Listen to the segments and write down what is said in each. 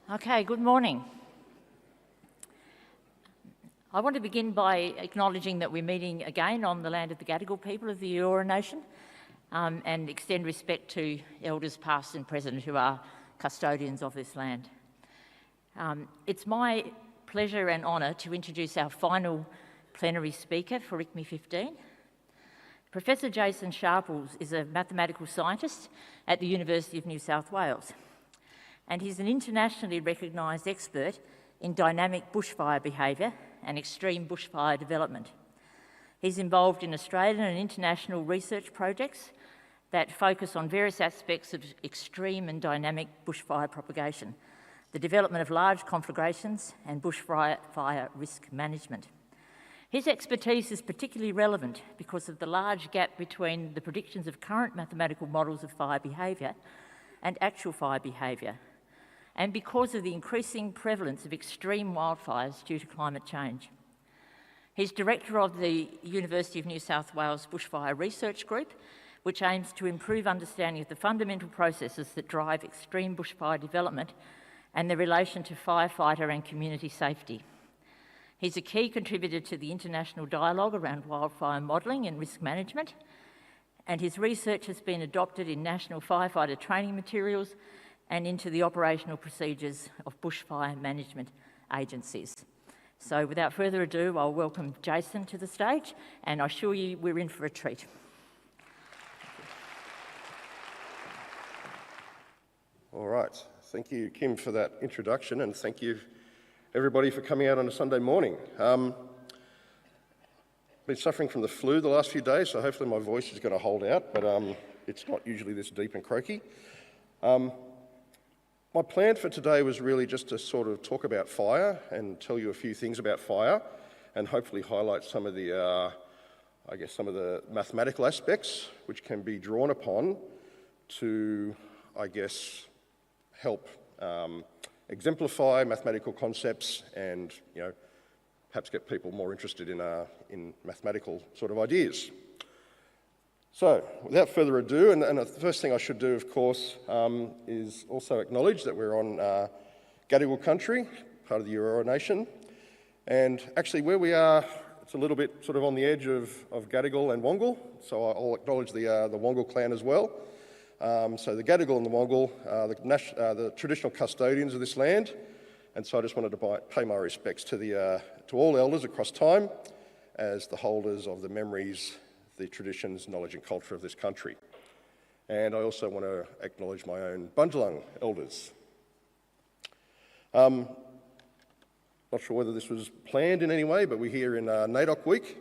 Okay, good morning. I want to begin by acknowledging that we're meeting again on the land of the Gadigal people of the Eora Nation and extend respect to elders past and present who are custodians of this land. It's my pleasure and honour to introduce our final plenary speaker for ICME 15. Professor Jason Sharples is a mathematical scientist at the University of New South Wales, and he's an internationally recognised expert in dynamic bushfire behaviour and extreme bushfire development. He's involved in Australian and international research projects that focus on various aspects of extreme and dynamic bushfire propagation, the development of large conflagrations and bushfire risk management. His expertise is particularly relevant because of the large gap between the predictions of current mathematical models of fire behaviour and actual fire behaviour, and because of the increasing prevalence of extreme wildfires due to climate change. He's director of the University of New South Wales Bushfire Research Group, which aims to improve understanding of the fundamental processes that drive extreme bushfire development and their relation to firefighter and community safety. He's a key contributor to the international dialogue around wildfire modelling and risk management, and his research has been adopted in national firefighter training materials and into the operational procedures of bushfire management agencies. So without further ado, I'll welcome Jason to the stage, and I assure you we're in for a treat. All right, thank you, Kim, for that introduction, and thank you everybody for coming out on a Sunday morning. Been suffering from the flu the last few days, so hopefully my voice is going to hold out, but it's not usually this deep and croaky. My plan for today was really just to sort of talk about fire and tell you a few things about fire and hopefully highlight some of the, some of the mathematical aspects which can be drawn upon to, help exemplify mathematical concepts and, perhaps get people more interested in mathematical sort of ideas. So, without further ado, and the first thing I should do, of course, is also acknowledge that we're on Gadigal country, part of the Eora Nation, and actually where we are, it's a little bit sort of on the edge of Gadigal and Wongal, so I'll acknowledge the Wongal clan as well. So the Gadigal and the Wongal are the traditional custodians of this land, and so I just wanted to pay my respects to all elders across time as the holders of the memories, the traditions, knowledge and culture of this country. And I also want to acknowledge my own Bundjalung elders. Not sure whether this was planned in any way, but we're here in NAIDOC Week.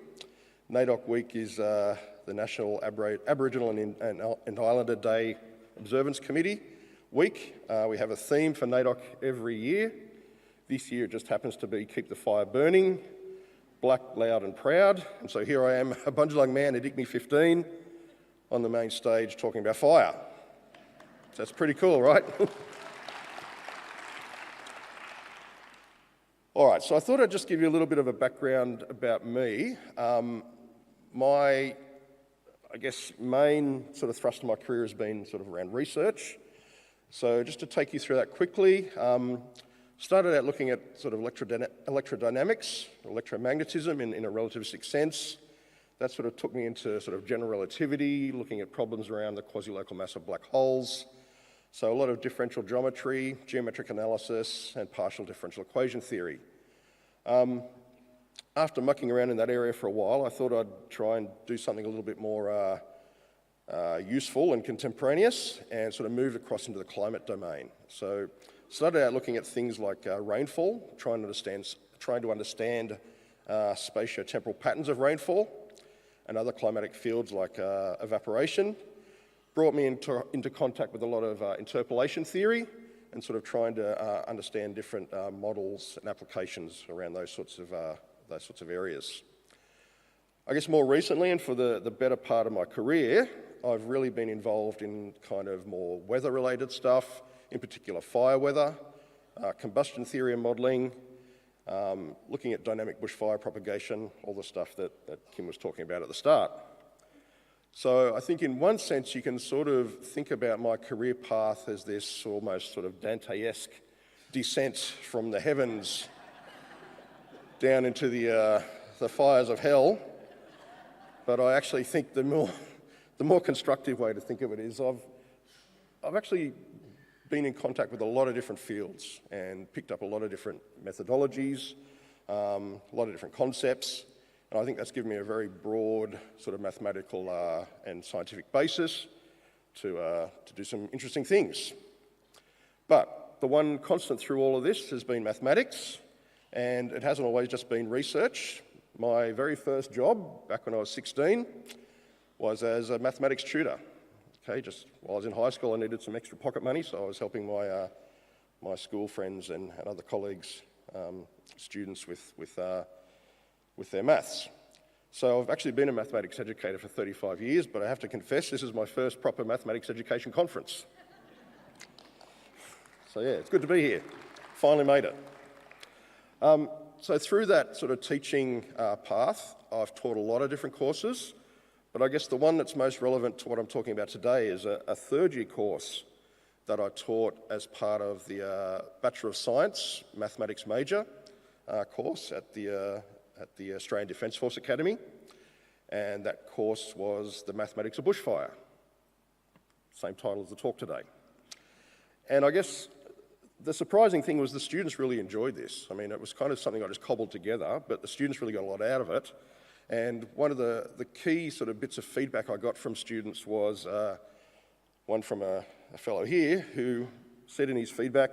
NAIDOC Week is the National Aboriginal and Islander Day Observance Committee Week. We have a theme for NAIDOC every year. This year it just happens to be Keep the Fire Burning, Black, Loud and Proud. And so here I am, a Bundjalung man at ICME 15 on the main stage talking about fire. So that's pretty cool, right? All right, so I thought I'd just give you a little bit of a background about me. My main sort of thrust of my career has been sort of around research. So just to take you through that quickly, started out looking at sort of electrodynamics, electromagnetism in a relativistic sense. That sort of took me into sort of general relativity, looking at problems around the quasi-local mass of black holes. So a lot of differential geometry, geometric analysis, and partial differential equation theory. After mucking around in that area for a while, I thought I'd try and do something a little bit more useful and contemporaneous and sort of moved across into the climate domain. So started out looking at things like rainfall, trying to understand spatio-temporal patterns of rainfall and other climatic fields like evaporation. Brought me into contact with a lot of interpolation theory and sort of trying to understand different models and applications around those sorts of areas. I guess more recently, and for the better part of my career, I've really been involved in kind of more weather-related stuff, in particular fire weather, combustion theory and modelling, looking at dynamic bushfire propagation, all the stuff that Kim was talking about at the start. So I think in one sense you can sort of think about my career path as this almost sort of Dante-esque descent from the heavens down into the fires of hell. But I actually think the more constructive way to think of it is I've actually been in contact with a lot of different fields and picked up a lot of different methodologies, a lot of different concepts, and I think that's given me a very broad sort of mathematical and scientific basis to do some interesting things. But the one constant through all of this has been mathematics, and it hasn't always just been research. My very first job, back when I was 16, was as a mathematics tutor. Okay, just while I was in high school, I needed some extra pocket money, so I was helping my school friends and other colleagues, students with their maths. So I've actually been a mathematics educator for 35 years, but I have to confess this is my first proper mathematics education conference. So yeah, it's good to be here. Finally made it. So through that sort of teaching path, I've taught a lot of different courses, but I guess the one that's most relevant to what I'm talking about today is a third-year course that I taught as part of the Bachelor of Science Mathematics major course at the Australian Defence Force Academy, and that course was the Mathematics of Bushfire. Same title as the talk today. And I guess the surprising thing was the students really enjoyed this. I mean, it was kind of something I just cobbled together, but the students really got a lot out of it. And one of the key sort of bits of feedback I got from students was one from a fellow here who said in his feedback,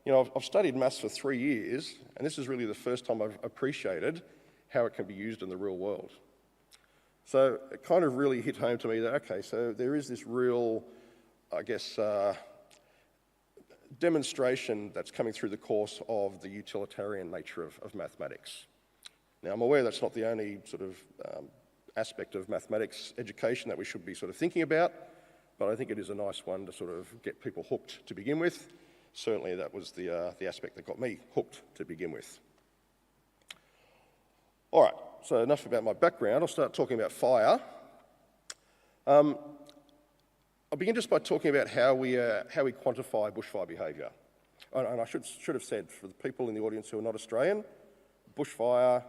you know, I've studied maths for 3 years, and this is really the first time I've appreciated how it can be used in the real world. So it kind of really hit home to me that, okay, so there is this real, I guess, demonstration that's coming through the course of the utilitarian nature of mathematics. Now, I'm aware that's not the only sort of aspect of mathematics education that we should be sort of thinking about, but I think it is a nice one to sort of get people hooked to begin with. Certainly that was the aspect that got me hooked to begin with. All right, so enough about my background. I'll start talking about fire. I'll begin just by talking about how we quantify bushfire behaviour. And I should have said, for the people in the audience who are not Australian, bushfire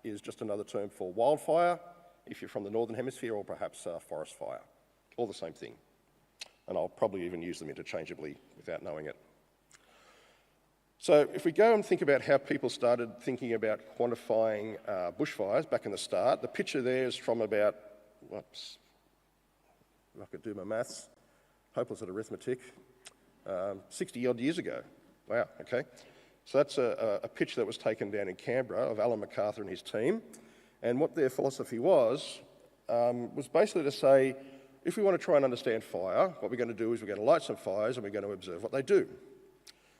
is just another term for wildfire, if you're from the Northern Hemisphere, or perhaps forest fire, all the same thing. And I'll probably even use them interchangeably without knowing it. So if we go and think about how people started thinking about quantifying bushfires back in the start, the picture there is from about, whoops, if I could do my maths, hopeless at arithmetic, 60 odd years ago. Wow, okay. So that's a picture that was taken down in Canberra of Alan MacArthur and his team. And what their philosophy was basically to say, if we want to try and understand fire, what we're going to do is we're going to light some fires and we're going to observe what they do.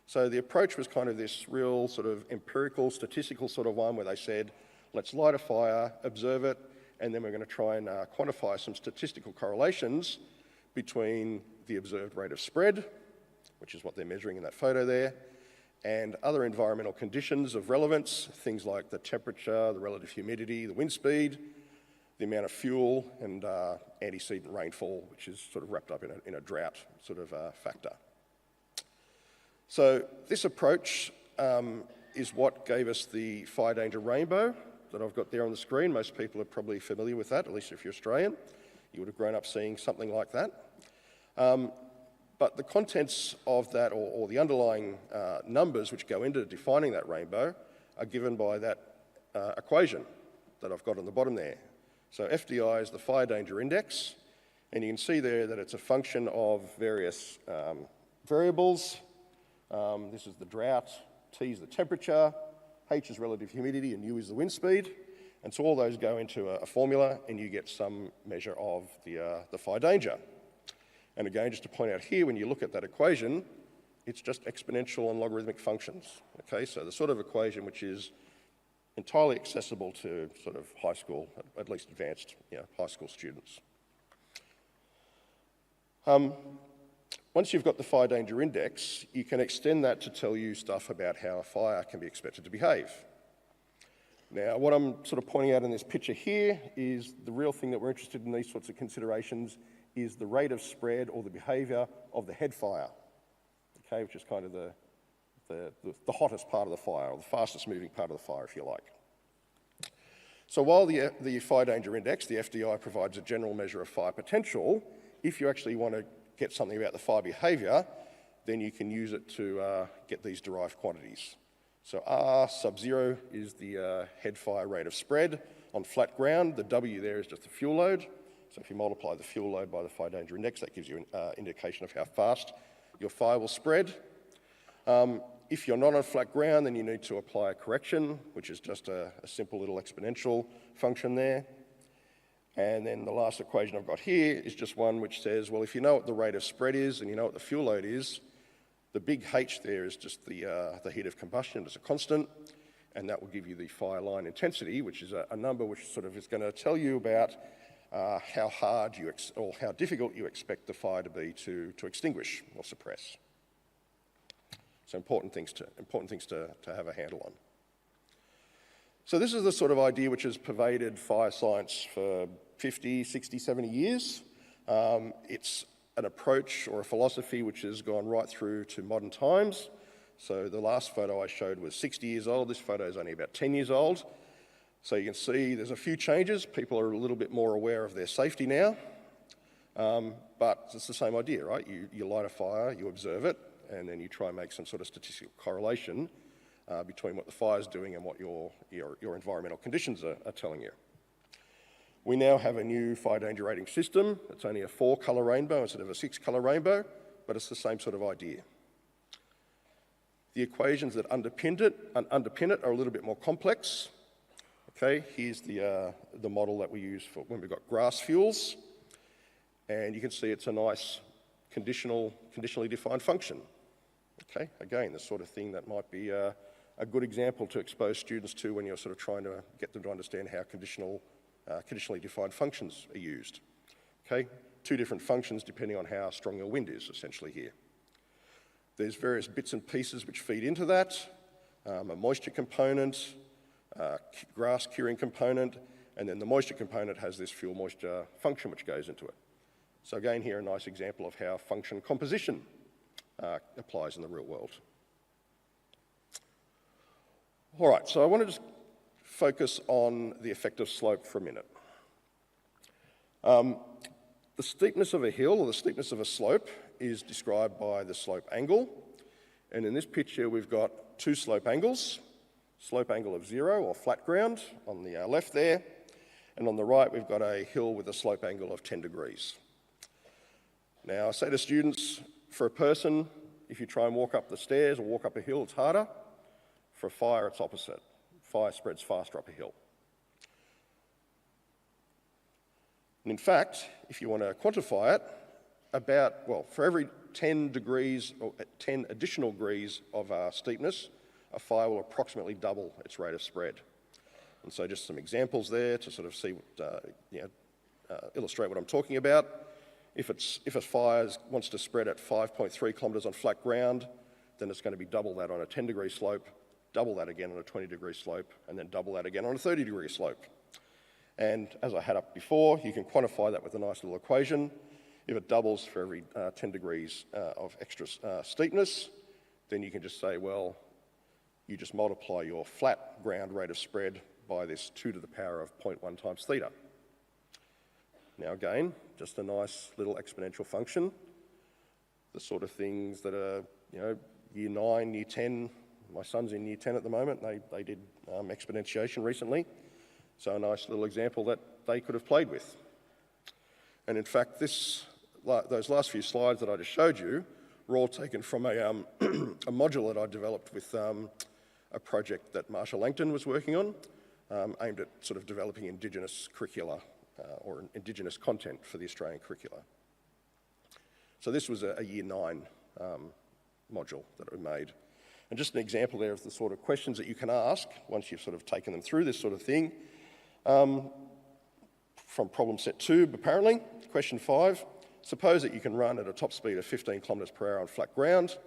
So the approach was kind of this real sort of empirical, statistical sort of one where they said, let's light a fire, observe it, and then we're going to try and quantify some statistical correlations between the observed rate of spread, which is what they're measuring in that photo there, and other environmental conditions of relevance, things like the temperature, the relative humidity, the wind speed, the amount of fuel, and antecedent rainfall, which is sort of wrapped up in a drought sort of factor. So this approach is what gave us the fire danger rainbow that I've got there on the screen. Most people are probably familiar with that, at least if you're Australian. You would have grown up seeing something like that. But the contents of that, or the underlying numbers which go into defining that rainbow, are given by that equation that I've got on the bottom there. So FDI is the fire danger index, and you can see there that it's a function of various variables. This is the drought, T is the temperature, H is relative humidity, and U is the wind speed. And so all those go into a formula, and you get some measure of the fire danger. And again, just to point out here, when you look at that equation, it's just exponential and logarithmic functions. Okay, so the sort of equation which is entirely accessible to sort of high school, at least advanced, high school students. Once you've got the fire danger index, you can extend that to tell you stuff about how a fire can be expected to behave. Now, what I'm sort of pointing out in this picture here is the real thing that we're interested in these sorts of considerations is the rate of spread or the behaviour of the head fire, okay, which is kind of the the hottest part of the fire, or the fastest moving part of the fire, if you like. So while the Fire Danger Index, the FDI, provides a general measure of fire potential, if you actually want to get something about the fire behaviour, then you can use it to get these derived quantities. So R sub-0 is the head fire rate of spread on flat ground. The W there is just the fuel load. So if you multiply the fuel load by the Fire Danger Index, that gives you an indication of how fast your fire will spread. If you're not on flat ground, then you need to apply a correction, which is just a simple little exponential function there. And then the last equation I've got here is just one which says, well, if you know what the rate of spread is and you know what the fuel load is, the big H there is just the heat of combustion as a constant, and that will give you the fire line intensity, which is a number which sort of is going to tell you about how hard or how difficult you expect the fire to be to extinguish or suppress. So important things to have a handle on. So this is the sort of idea which has pervaded fire science for 50, 60, 70 years. It's an approach or a philosophy which has gone right through to modern times. So the last photo I showed was 60 years old. This photo is only about 10 years old. So you can see there's a few changes. People are a little bit more aware of their safety now. But it's the same idea, right? You light a fire, you observe it, and then you try and make some sort of statistical correlation between what the fire's doing and what your environmental conditions are telling you. We now have a new fire danger rating system. It's only a 4-colour rainbow instead of a 6-colour rainbow, but it's the same sort of idea. The equations that underpin it are a little bit more complex. Okay, here's the model that we use for when we've got grass fuels, and you can see it's a nice conditionally defined function. Okay, again, the sort of thing that might be a good example to expose students to when you're sort of trying to get them to understand how conditionally defined functions are used. Okay, 2 different functions depending on how strong your wind is, essentially here. There's various bits and pieces which feed into that, a moisture component, grass curing component, and then the moisture component has this fuel moisture function which goes into it. So again, here a nice example of how function composition applies in the real world. All right, so I want to just focus on the effect of slope for a minute. The steepness of a hill or the steepness of a slope is described by the slope angle. And in this picture, we've got 2 slope angles. Slope angle of 0 or flat ground on the left there. And on the right, we've got a hill with a slope angle of 10 degrees. Now, I say to students, for a person, if you try and walk up the stairs or walk up a hill, it's harder. For a fire, it's opposite. Fire spreads faster up a hill. And in fact, if you want to quantify it, for every 10 degrees or 10 additional degrees of steepness, a fire will approximately double its rate of spread. And so just some examples there to sort of see, illustrate what I'm talking about. If a fire wants to spread at 5.3 kilometres on flat ground, then it's going to be double that on a 10-degree slope, double that again on a 20-degree slope, and then double that again on a 30-degree slope. And as I had up before, you can quantify that with a nice little equation. If it doubles for every 10 degrees of extra steepness, then you can just say, well, you just multiply your flat ground rate of spread by this 2 to the power of 0.1 times theta. Now again, just a nice little exponential function. The sort of things that are, year 9, year 10, my son's in year 10 at the moment, they did exponentiation recently. So a nice little example that they could have played with. And in fact, those last few slides that I just showed you were all taken from a module that I developed with a project that Marsha Langton was working on, aimed at sort of developing Indigenous curricula or Indigenous content for the Australian curricula. So this was a year 9 module that we made. And just an example there of the sort of questions that you can ask once you've sort of taken them through this sort of thing. From problem set 2, apparently, question 5. Suppose that you can run at a top speed of 15 kilometres per hour on flat ground.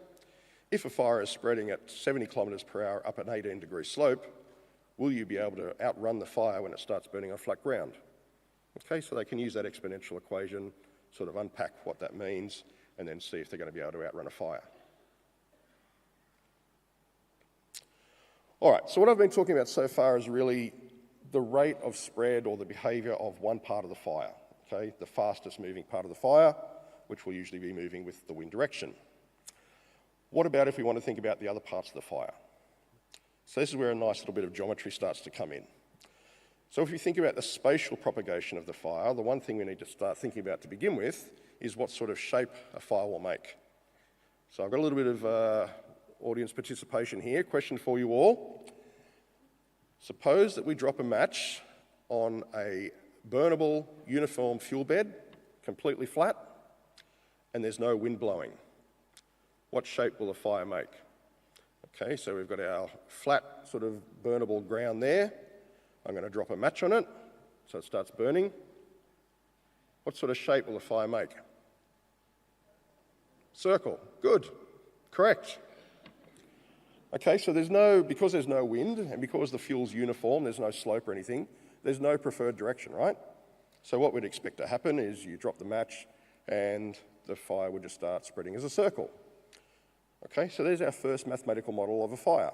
If a fire is spreading at 70 kilometres per hour up an 18-degree slope, will you be able to outrun the fire when it starts burning on flat ground? Okay, so they can use that exponential equation, sort of unpack what that means, and then see if they're going to be able to outrun a fire. All right, so what I've been talking about so far is really the rate of spread or the behaviour of one part of the fire, okay? The fastest moving part of the fire, which will usually be moving with the wind direction. What about if we want to think about the other parts of the fire? So this is where a nice little bit of geometry starts to come in. So if you think about the spatial propagation of the fire, the one thing we need to start thinking about to begin with is what sort of shape a fire will make. So I've got a little bit of audience participation here. Question for you all. Suppose that we drop a match on a burnable uniform fuel bed, completely flat, and there's no wind blowing. What shape will the fire make? Okay, so we've got our flat sort of burnable ground there. I'm going to drop a match on it, so it starts burning. What sort of shape will the fire make? Circle. Good. Correct. Okay, so because there's no wind and because the fuel's uniform, there's no slope or anything, there's no preferred direction, right? So what we'd expect to happen is you drop the match and the fire would just start spreading as a circle. Okay, so there's our first mathematical model of a fire.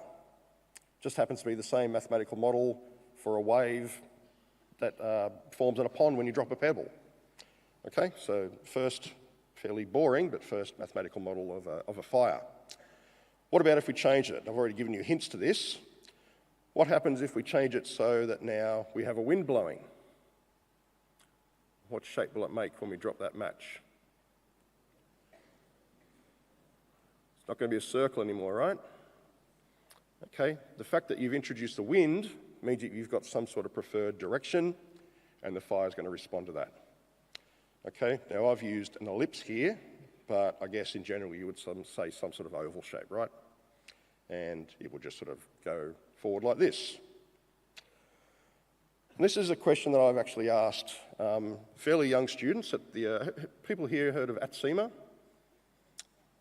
Just happens to be the same mathematical model for a wave that forms in a pond when you drop a pebble. Okay, so first, fairly boring, but first mathematical model of a fire. What about if we change it? I've already given you hints to this. What happens if we change it so that now we have a wind blowing? What shape will it make when we drop that match? It's not going to be a circle anymore, right? Okay, the fact that you've introduced the wind means that you've got some sort of preferred direction and the fire is going to respond to that. Okay, now I've used an ellipse here, but I guess in general you would say some sort of oval shape, right? And it would just sort of go forward like this. And this is a question that I've actually asked fairly young students at the, people here heard of ATSEMA?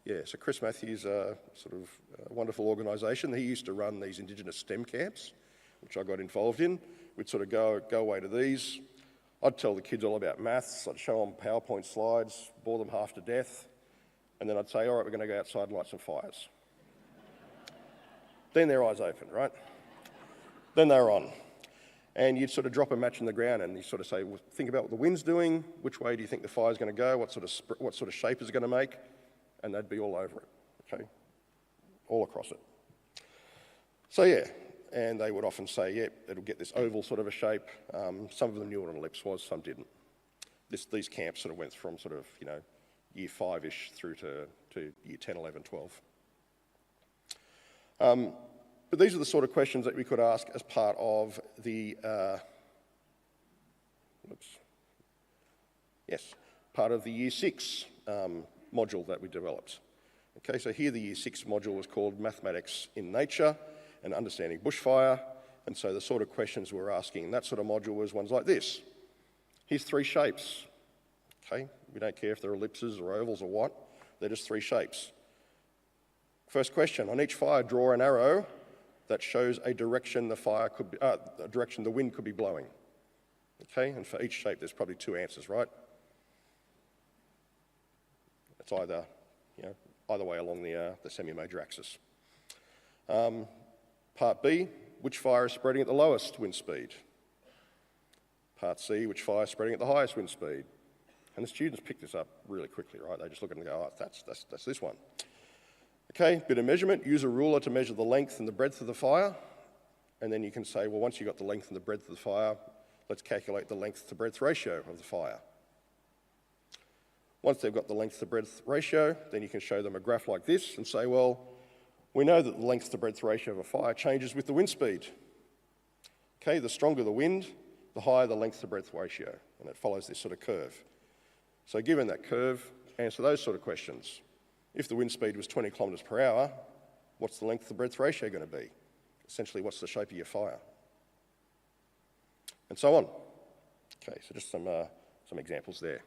Yeah, so Chris Matthews, sort of a wonderful organisation. He used to run these Indigenous STEM camps, which I got involved in. We'd sort of go away to these. I'd tell the kids all about maths. I'd show them PowerPoint slides, bore them half to death. And then I'd say, all right, we're going to go outside and light some fires. Then their eyes opened, right? Then they were on. And you'd sort of drop a match in the ground and you sort of say, well, think about what the wind's doing. Which way do you think the fire's going to go? What sort of shape is it going to make? And they'd be all over it, okay? All across it. So yeah, and they would often say, yeah, it'll get this oval sort of a shape. Some of them knew what an ellipse was, some didn't. These camps sort of went from sort of, you know, year 5-ish through to year 10, 11, 12. But these are the sort of questions that we could ask as part of the, part of the year 6 module that we developed. Okay, so here the year 6 module was called Mathematics in Nature and Understanding Bushfire. And so the sort of questions we're asking in that sort of module was ones like this. Here's 3 shapes. Okay, we don't care if they're ellipses or ovals or what, they're just 3 shapes. First question, on each fire draw an arrow that shows a direction the fire could be, a direction the wind could be blowing. Okay, and for each shape there's probably 2 answers, right? It's either, you know, either way along the semi-major axis. Part B, which fire is spreading at the lowest wind speed? Part C, which fire is spreading at the highest wind speed? And the students pick this up really quickly, right? They just look at it and go, oh, that's this one. Okay, bit of measurement, use a ruler to measure the length and the breadth of the fire. And then you can say, well, once you've got the length and the breadth of the fire, let's calculate the length to breadth ratio of the fire. Once they've got the length to breadth ratio, then you can show them a graph like this and say, well, we know that the length to breadth ratio of a fire changes with the wind speed. Okay, the stronger the wind, the higher the length to breadth ratio, and it follows this sort of curve. So given that curve, answer those sort of questions. If the wind speed was 20 kilometres per hour, what's the length to breadth ratio going to be? Essentially, what's the shape of your fire? And so on. Okay, so just some examples there.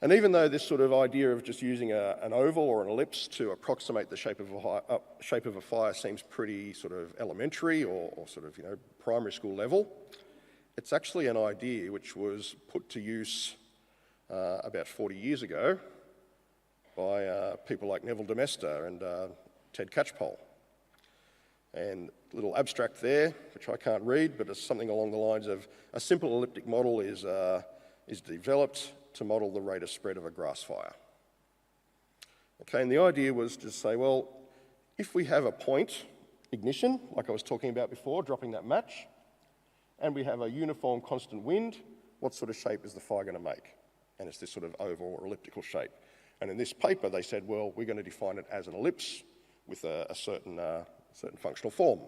And even though this sort of idea of just using an oval or an ellipse to approximate the shape of a fire seems pretty sort of elementary or sort of, you know, primary school level, it's actually an idea which was put to use about 40 years ago by people like Neville de Mester and Ted Catchpole. And a little abstract there, which I can't read, but it's something along the lines of a simple elliptic model is developed to model the rate of spread of a grass fire. Okay, and the idea was to say, well, if we have a point ignition, like I was talking about before, dropping that match, and we have a uniform constant wind, what sort of shape is the fire going to make? And it's this sort of oval or elliptical shape. And in this paper, they said, well, we're going to define it as an ellipse with a certain functional form.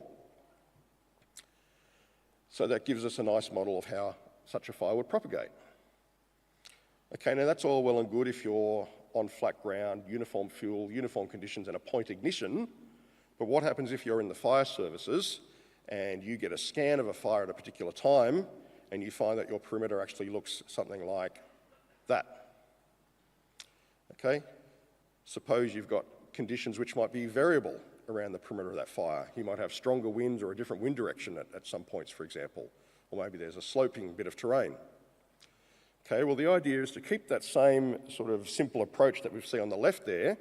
So that gives us a nice model of how such a fire would propagate. Okay, now that's all well and good if you're on flat ground, uniform fuel, uniform conditions and a point ignition, but what happens if you're in the fire services and you get a scan of a fire at a particular time and you find that your perimeter actually looks something like that? Okay, suppose you've got conditions which might be variable around the perimeter of that fire. You might have stronger winds or a different wind direction at some points, for example, or maybe there's a sloping bit of terrain. Okay, well, the idea is to keep that same sort of simple approach that we've seen on the left there,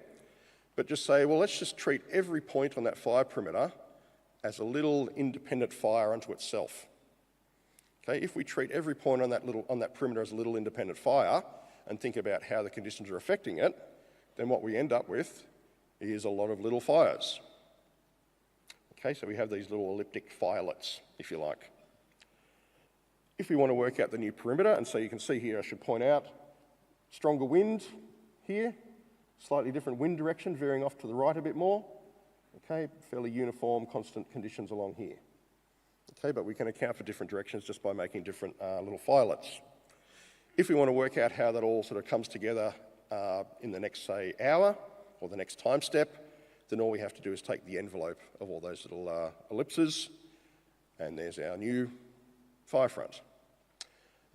but just say, well, let's just treat every point on that fire perimeter as a little independent fire unto itself. Okay, if we treat every point on that perimeter as a little independent fire and think about how the conditions are affecting it, then what we end up with is a lot of little fires. Okay, so we have these little elliptic firelets, if you like. If we want to work out the new perimeter, and so you can see here, I should point out, stronger wind here, slightly different wind direction, veering off to the right a bit more. Okay, fairly uniform, constant conditions along here. Okay, but we can account for different directions just by making different little firelets. If we want to work out how that all sort of comes together in the next, say, hour or the next time step, then all we have to do is take the envelope of all those little ellipses, and there's our new fire front.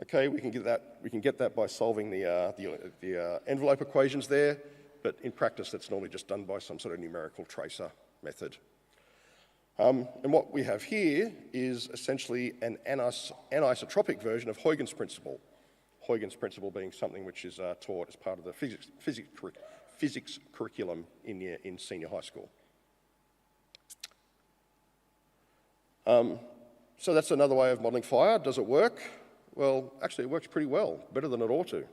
Okay, we can get that by solving the envelope equations there, but in practice that's normally just done by some sort of numerical tracer method. And what we have here is essentially an anisotropic version of Huygens principle. Huygens principle being something which is taught as part of the physics curriculum in senior high school. So that's another way of modelling fire. Does it work? Well, actually it works pretty well, better than it ought to.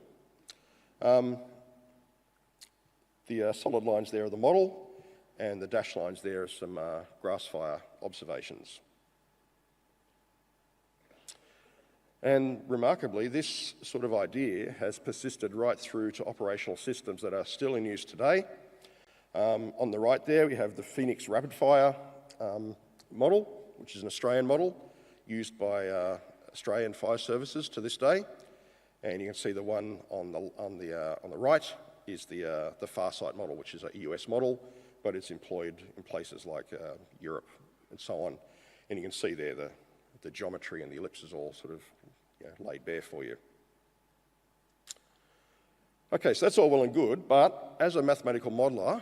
The solid lines there are the model, and the dashed lines there are some grass fire observations. And remarkably, this sort of idea has persisted right through to operational systems that are still in use today. On the right there, we have the Phoenix rapid fire model, which is an Australian model used by Australian fire services to this day. And you can see the one on the right is the Farsight model, which is a US model, but it's employed in places like Europe and so on. And you can see there the geometry and the ellipses all sort of laid bare for you. Okay, so that's all well and good, but as a mathematical modeler,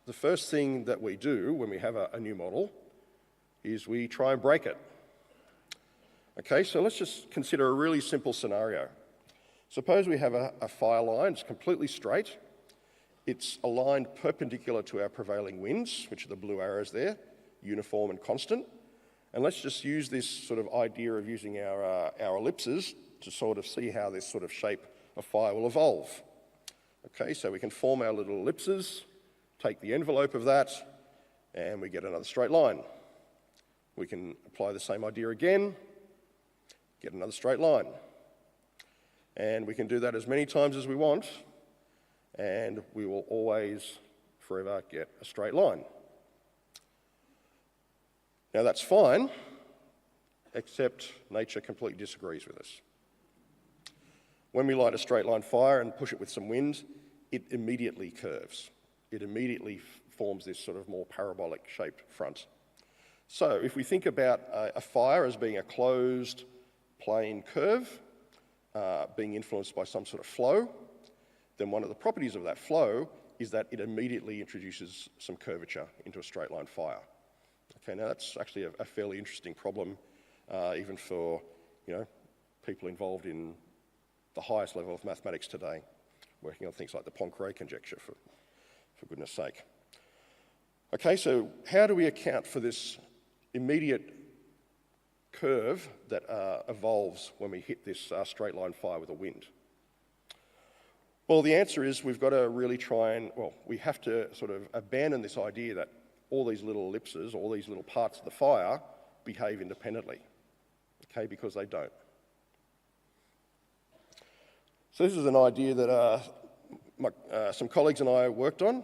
the first thing that we do when we have a new model is we try and break it. Okay, so let's just consider a really simple scenario. Suppose we have a fire line, it's completely straight, it's aligned perpendicular to our prevailing winds, which are the blue arrows there, uniform and constant. And let's just use this sort of idea of using our ellipses to sort of see how this sort of shape of fire will evolve. Okay, so we can form our little ellipses, take the envelope of that, and we get another straight line. We can apply the same idea again, get another straight line. And we can do that as many times as we want, and we will always, forever, get a straight line. Now that's fine, except nature completely disagrees with us. When we light a straight line fire and push it with some wind, it immediately curves. It immediately forms this sort of more parabolic shaped front. So if we think about a fire as being a closed plane curve, being influenced by some sort of flow, then one of the properties of that flow is that it immediately introduces some curvature into a straight line fire. Okay, now that's actually a fairly interesting problem, even for people involved in the highest level of mathematics today, working on things like the Poincare conjecture, for goodness sake. Okay, so how do we account for this immediate curve that evolves when we hit this straight line fire with a wind? Well, the answer is we've got to really try and, well, we have to sort of abandon this idea that all these little ellipses, all these little parts of the fire behave independently, okay, because they don't. So this is an idea that some colleagues and I worked on,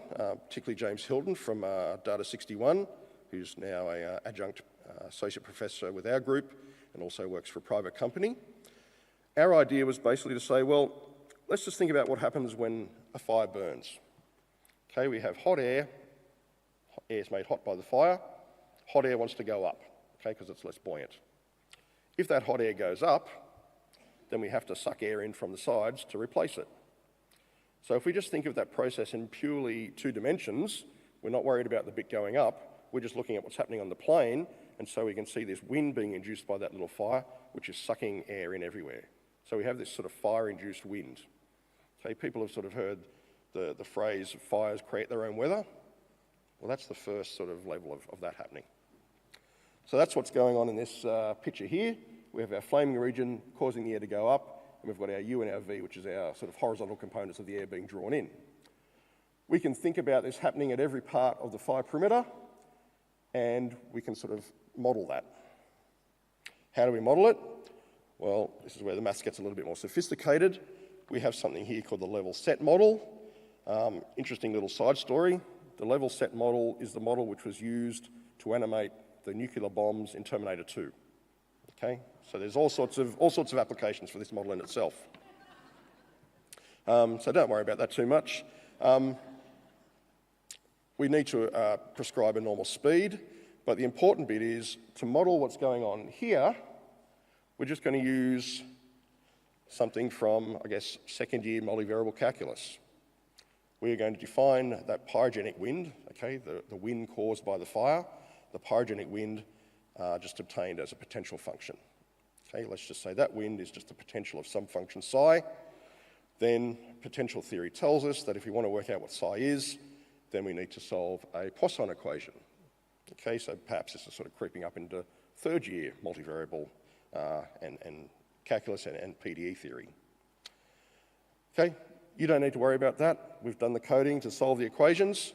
particularly James Hilton from Data 61, who's now an adjunct associate professor with our group and also works for a private company. Our idea was basically to say, well, let's just think about what happens when a fire burns. Okay, we have hot air, air is made hot by the fire, hot air wants to go up, okay, because it's less buoyant. If that hot air goes up, then we have to suck air in from the sides to replace it. So if we just think of that process in purely two dimensions, we're not worried about the bit going up, we're just looking at what's happening on the plane, and so we can see this wind being induced by that little fire, which is sucking air in everywhere. So we have this sort of fire-induced wind. Okay, people have sort of heard the phrase, fires create their own weather. Well, that's the first sort of level of that happening. So that's what's going on in this picture here. We have our flaming region causing the air to go up, and we've got our U and our V, which is our sort of horizontal components of the air being drawn in. We can think about this happening at every part of the fire perimeter, and we can sort of model that. How do we model it? Well, this is where the maths gets a little bit more sophisticated. We have something here called the level set model. Interesting little side story. The level set model is the model which was used to animate the nuclear bombs in Terminator 2. Okay, so there's all sorts of applications for this model in itself. So don't worry about that too much. We need to prescribe a normal speed, but the important bit is to model what's going on here. We're just going to use something from, I guess, second year multivariable calculus. We are going to define that pyrogenic wind, okay, the wind caused by the fire, the pyrogenic wind just obtained as a potential function. Okay, let's just say that wind is just the potential of some function psi. Then potential theory tells us that if we want to work out what psi is, then we need to solve a Poisson equation. Okay, so perhaps this is sort of creeping up into third year multivariable and calculus and PDE theory. Okay, you don't need to worry about that. We've done the coding to solve the equations.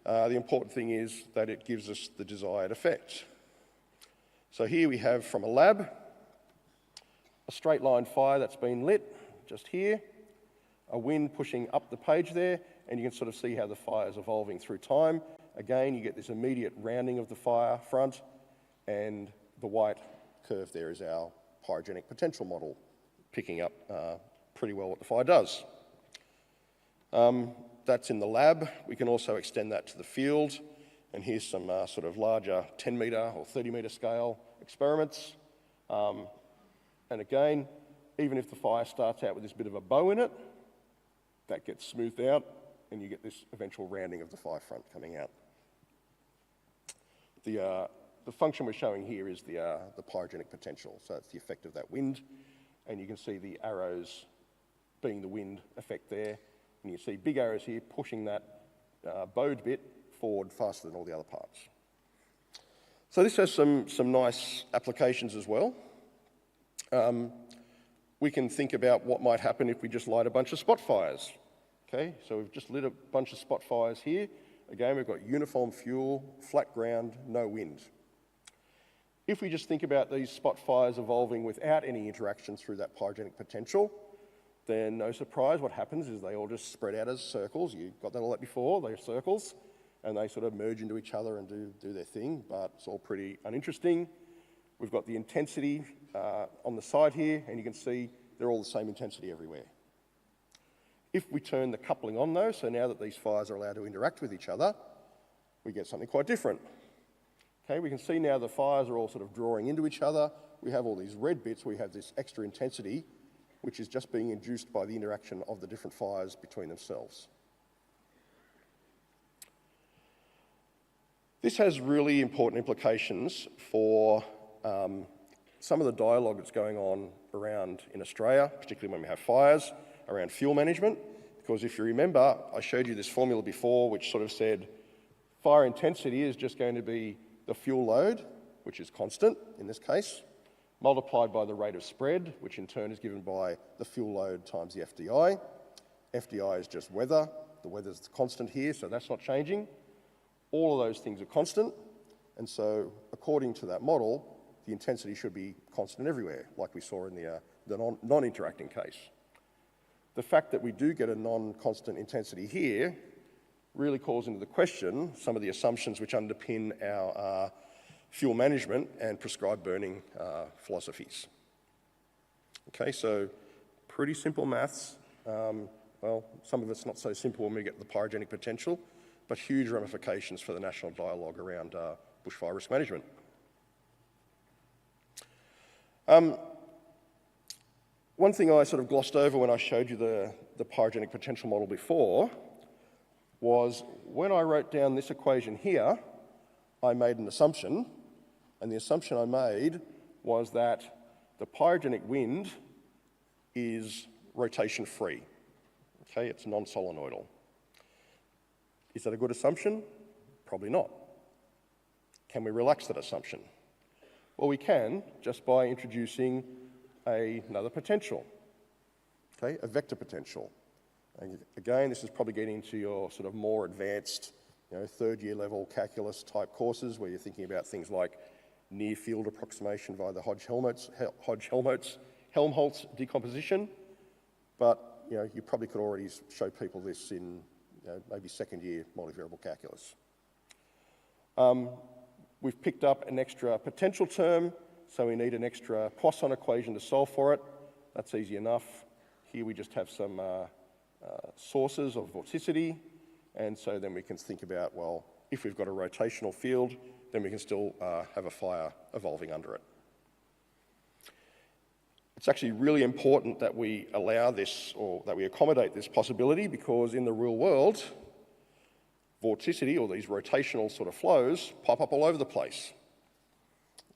The important thing is that it gives us the desired effect. So here we have from a lab, a straight line fire that's been lit, just here, a wind pushing up the page there, and you can sort of see how the fire is evolving through time. Again, you get this immediate rounding of the fire front, and the white curve there is our pyrogenic potential model, picking up pretty well what the fire does. That's in the lab. We can also extend that to the field, and here's some sort of larger 10 metre or 30 metre scale experiments. And again, even if the fire starts out with this bit of a bow in it, that gets smoothed out, and you get this eventual rounding of the fire front coming out. The function we're showing here is the pyrogenic potential, so it's the effect of that wind, and you can see the arrows being the wind effect there, and you see big arrows here pushing that bowed bit forward faster than all the other parts. So this has some nice applications as well. We can think about what might happen if we just light a bunch of spot fires. Okay, so we've just lit a bunch of spot fires here. Again, we've got uniform fuel, flat ground, no wind. If we just think about these spot fires evolving without any interaction through that pyrogenic potential, then no surprise, what happens is they all just spread out as circles. You got all that before, they're circles, and they sort of merge into each other and do their thing, but it's all pretty uninteresting. We've got the intensity on the side here, and you can see they're all the same intensity everywhere. If we turn the coupling on though, so now that these fires are allowed to interact with each other, we get something quite different. Okay, we can see now the fires are all sort of drawing into each other. We have all these red bits, we have this extra intensity, which is just being induced by the interaction of the different fires between themselves. This has really important implications for some of the dialogue that's going on around in Australia, particularly when we have fires, around fuel management. Because if you remember, I showed you this formula before which sort of said fire intensity is just going to be the fuel load which is constant in this case, multiplied by the rate of spread, which in turn is given by the fuel load times the FDI. FDI is just weather. The weather's constant here, so that's not changing. All of those things are constant, and so according to that model, the intensity should be constant everywhere, like we saw in the non-interacting case. The fact that we do get a non-constant intensity here really calls into the question some of the assumptions which underpin our fuel management and prescribed burning philosophies. Okay, so pretty simple maths. Well, some of it's not so simple when we get the pyrogenic potential, but huge ramifications for the national dialogue around bushfire risk management. One thing I sort of glossed over when I showed you the pyrogenic potential model before was when I wrote down this equation here, I made an assumption, and the assumption I made was that the pyrogenic wind is rotation-free. Okay, it's non-solenoidal. Is that a good assumption? Probably not. Can we relax that assumption? Well, we can just by introducing another potential, okay, a vector potential. And again, this is probably getting into your sort of more advanced, third-year level calculus type courses where you're thinking about things like near-field approximation via the Helmholtz decomposition. But you probably could already show people this in maybe second-year multivariable calculus. We've picked up an extra potential term, so we need an extra Poisson equation to solve for it. That's easy enough. Here we just have some sources of vorticity, and so then we can think about, well, if we've got a rotational field, then we can still have a fire evolving under it. It's actually really important that we allow this, or that we accommodate this possibility, because in the real world, vorticity, or these rotational sort of flows, pop up all over the place.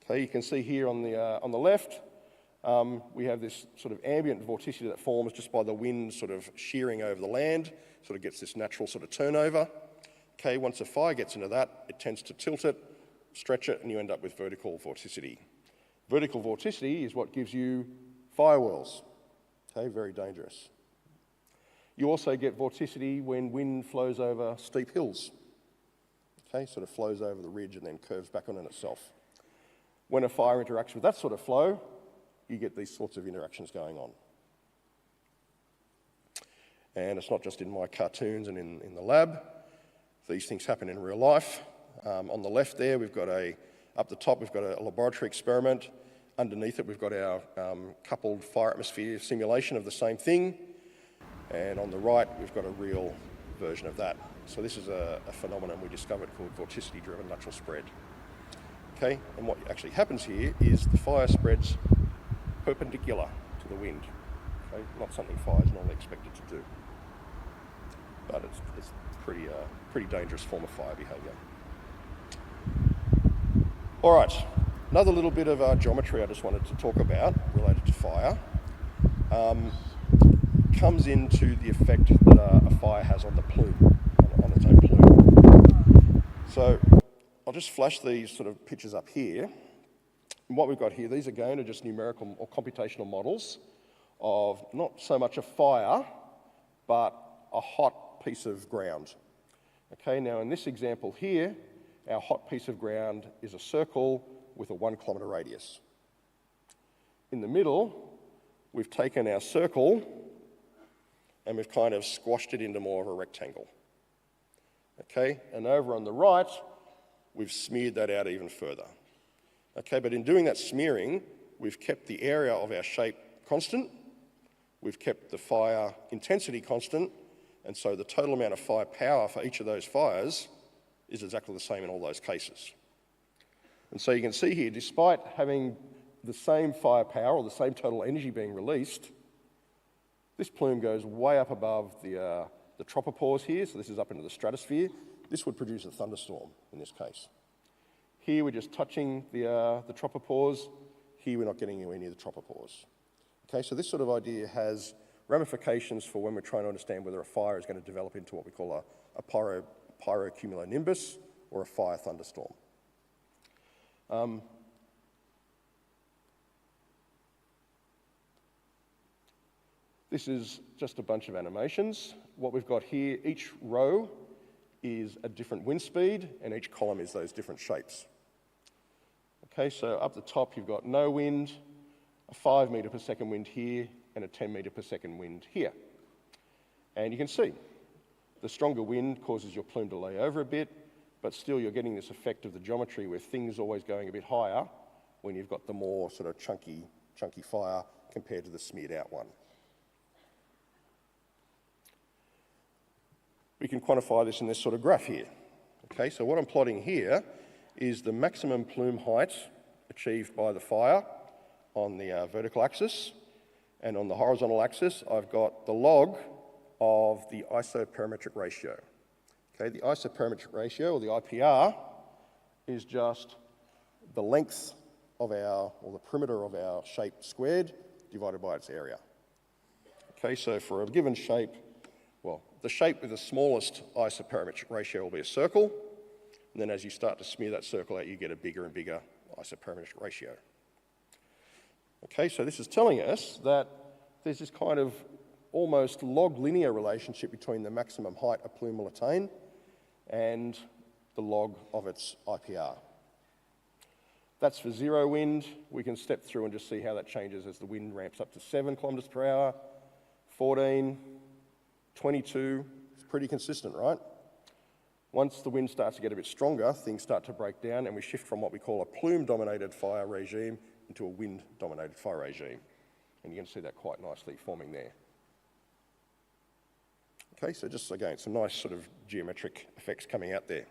Okay, you can see here on the left, we have this sort of ambient vorticity that forms just by the wind sort of shearing over the land, sort of gets this natural sort of turnover. Okay, once a fire gets into that, it tends to tilt it, stretch it, and you end up with vertical vorticity. Vertical vorticity is what gives you fire whirls. Okay, very dangerous. You also get vorticity when wind flows over steep hills. Okay, sort of flows over the ridge and then curves back on itself. When a fire interacts with that sort of flow, you get these sorts of interactions going on. And it's not just in my cartoons and in the lab. These things happen in real life. On the left there, we've got up the top, we've got a laboratory experiment. Underneath it, we've got our coupled fire atmosphere simulation of the same thing. And on the right, we've got a real version of that. So this is a phenomenon we discovered called vorticity-driven lateral spread. Okay, and what actually happens here is the fire spreads perpendicular to the wind. Okay, not something fire is normally expected to do. But it's pretty dangerous form of fire behaviour. All right, another little bit of geometry I just wanted to talk about related to fire comes into the effect that a fire has on the plume, on its own plume. So I'll just flash these sort of pictures up here. And what we've got here, these again are just numerical or computational models of not so much a fire, but a hot piece of ground. Okay, now in this example here, our hot piece of ground is a circle with a 1 kilometre radius. In the middle, we've taken our circle and we've kind of squashed it into more of a rectangle. Okay, and over on the right, we've smeared that out even further. Okay, but in doing that smearing, we've kept the area of our shape constant, we've kept the fire intensity constant, and so the total amount of fire power for each of those fires is exactly the same in all those cases. And so you can see here, despite having the same fire power or the same total energy being released, this plume goes way up above the tropopause here, so this is up into the stratosphere. This would produce a thunderstorm in this case. Here we're just touching the tropopause. Here we're not getting anywhere near the tropopause. Okay, so this sort of idea has ramifications for when we're trying to understand whether a fire is going to develop into what we call a pyrocumulonimbus or a fire thunderstorm. This is just a bunch of animations. What we've got here, each row is a different wind speed, and each column is those different shapes. Okay, so up the top you've got no wind, a 5 metre per second wind here, and a 10 metre per second wind here. And you can see, the stronger wind causes your plume to lay over a bit, but still you're getting this effect of the geometry where things are always going a bit higher when you've got the more sort of chunky fire compared to the smeared out one. We can quantify this in this sort of graph here. Okay, so what I'm plotting here is the maximum plume height achieved by the fire on the vertical axis, and on the horizontal axis I've got the log of the isoperimetric ratio. Okay, the isoperimetric ratio, or the IPR, is just the length of our, or the perimeter of our shape squared divided by its area. Okay, so for a given shape, well, the shape with the smallest isoperimetric ratio will be a circle, and then as you start to smear that circle out, you get a bigger and bigger isoperimetric ratio. Okay, so this is telling us that there's this kind of almost log linear relationship between the maximum height a plume will attain and the log of its IPR. That's for zero wind. We can step through and just see how that changes as the wind ramps up to 7 kilometres per hour, 14, 22, it's pretty consistent, right? Once the wind starts to get a bit stronger, things start to break down and we shift from what we call a plume-dominated fire regime into a wind-dominated fire regime. And you can see that quite nicely forming there. Okay, so just again, some nice sort of geometric effects coming out there.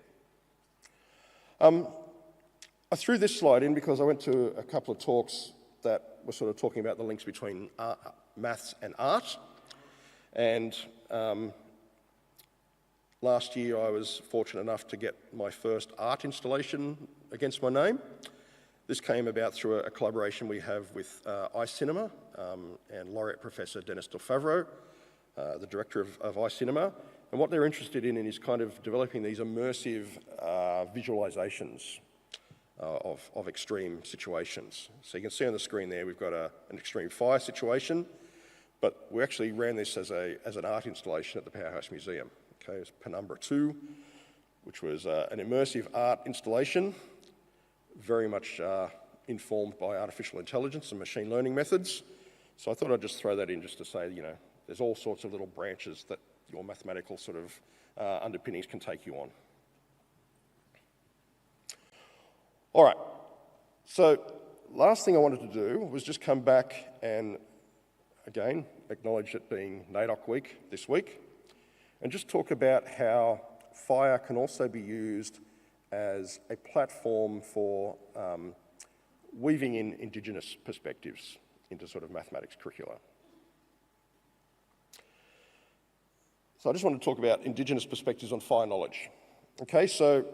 I threw this slide in because I went to a couple of talks that were sort of talking about the links between maths and art. And last year I was fortunate enough to get my first art installation against my name. This came about through a collaboration we have with iCinema and laureate Professor Denis Delfavro, the director of iCinema. And what they're interested in is kind of developing these immersive visualizations of extreme situations. So you can see on the screen there we've got an extreme fire situation, but we actually ran this as an art installation at the Powerhouse Museum. Okay, it's Penumbra 2, which was an immersive art installation, very much informed by artificial intelligence and machine learning methods. So I thought I'd just throw that in just to say, you know, there's all sorts of little branches that your mathematical sort of underpinnings can take you on. All right, so last thing I wanted to do was just come back and, again, acknowledge it being NAIDOC week this week, and just talk about how fire can also be used as a platform for weaving in Indigenous perspectives into sort of mathematics curricula. So I just want to talk about Indigenous perspectives on fire knowledge. Okay, so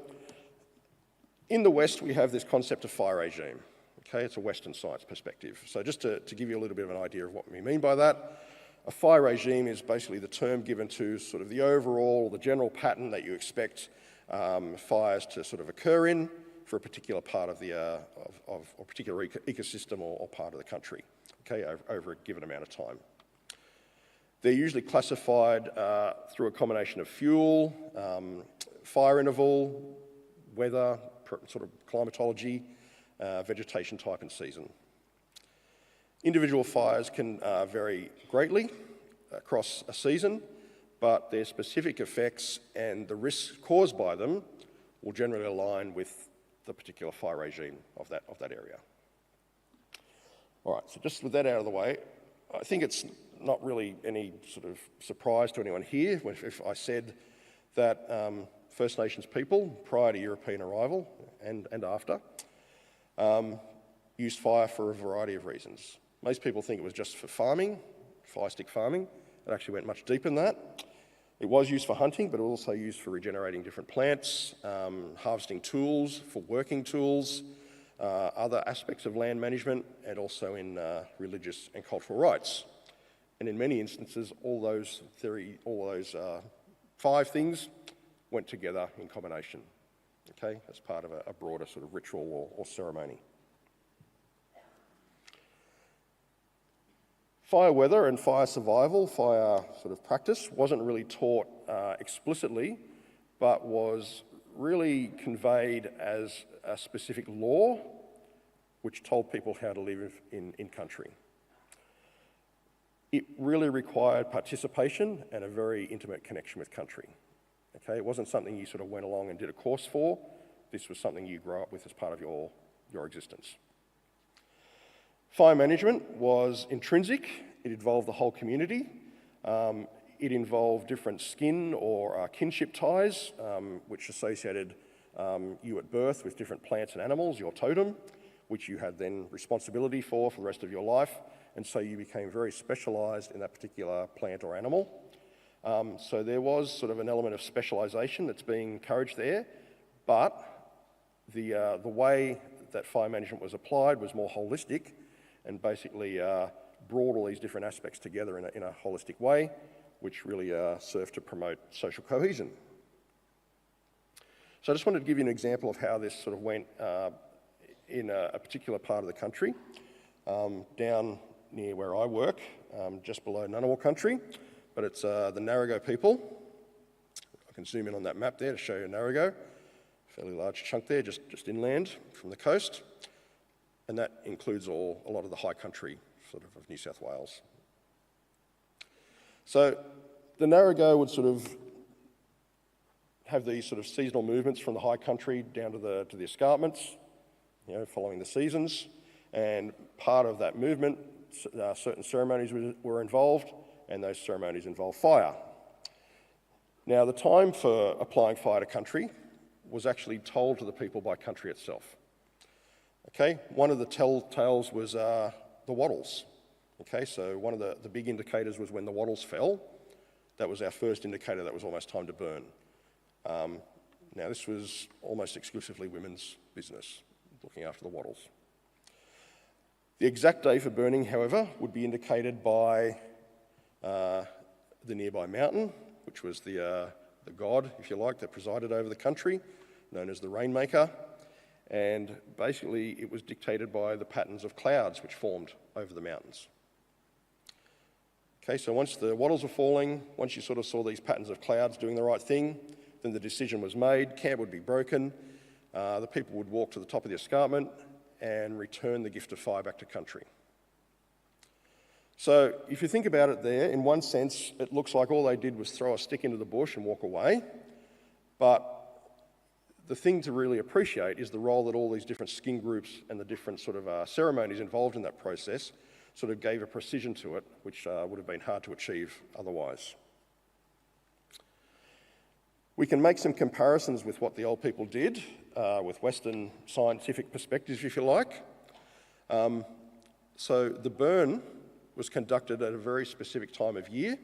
in the West, we have this concept of fire regime. Okay, it's a Western science perspective. So just to give you a little bit of an idea of what we mean by that, a fire regime is basically the term given to sort of the overall, the general pattern that you expect fires to sort of occur in for a particular part of the of a particular ecosystem or part of the country. Okay, over a given amount of time. They're usually classified through a combination of fuel, fire interval, weather, sort of climatology, vegetation type and season. Individual fires can vary greatly across a season, but their specific effects and the risks caused by them will generally align with the particular fire regime of that area. All right, so just with that out of the way, I think it's not really any sort of surprise to anyone here if I said that First Nations people, prior to European arrival and after, used fire for a variety of reasons. Most people think it was just for farming, fire stick farming. It actually went much deeper than that. It was used for hunting, but it was also used for regenerating different plants, harvesting tools, for working tools, other aspects of land management, and also in religious and cultural rites. And in many instances, all those 5 things went together in combination, okay, as part of a broader sort of ritual or ceremony. Fire weather and fire survival, fire sort of practice, wasn't really taught explicitly, but was really conveyed as a specific law which told people how to live in country. It really required participation and a very intimate connection with country. Okay, it wasn't something you sort of went along and did a course for. This was something you grew up with as part of your existence. Fire management was intrinsic. It involved the whole community. It involved different skin or kinship ties, which associated you at birth with different plants and animals, your totem, which you had then responsibility for the rest of your life. And so you became very specialised in that particular plant or animal. So there was sort of an element of specialisation that's being encouraged there, but the way that fire management was applied was more holistic and basically brought all these different aspects together in a holistic way, which really served to promote social cohesion. So I just wanted to give you an example of how this sort of went in a particular part of the country, down near where I work, just below Ngunnawal country, but it's the Narragansett people. I can zoom in on that map there to show you Narragansett, fairly large chunk there, just inland from the coast, and that includes a lot of the high country sort of New South Wales. So the Narragansett would sort of have these sort of seasonal movements from the high country down to the escarpments, you know, following the seasons, and part of that movement, certain ceremonies were involved, and those ceremonies involved fire. Now, the time for applying fire to country was actually told to the people by country itself. Okay, one of the telltales was the wattles. Okay, so one of the big indicators was when the wattles fell. That was our first indicator that was almost time to burn. Now, this was almost exclusively women's business, looking after the wattles. The exact day for burning, however, would be indicated by the nearby mountain, which was the god, if you like, that presided over the country, known as the Rainmaker. And basically, it was dictated by the patterns of clouds which formed over the mountains. Okay, so once the wattles were falling, once you sort of saw these patterns of clouds doing the right thing, then the decision was made, camp would be broken, the people would walk to the top of the escarpment and return the gift of fire back to country. So if you think about it there, in one sense, it looks like all they did was throw a stick into the bush and walk away, but the thing to really appreciate is the role that all these different skin groups and the different sort of ceremonies involved in that process sort of gave a precision to it, which would have been hard to achieve otherwise. We can make some comparisons with what the old people did, with Western scientific perspectives, if you like. So the burn was conducted at a very specific time of year,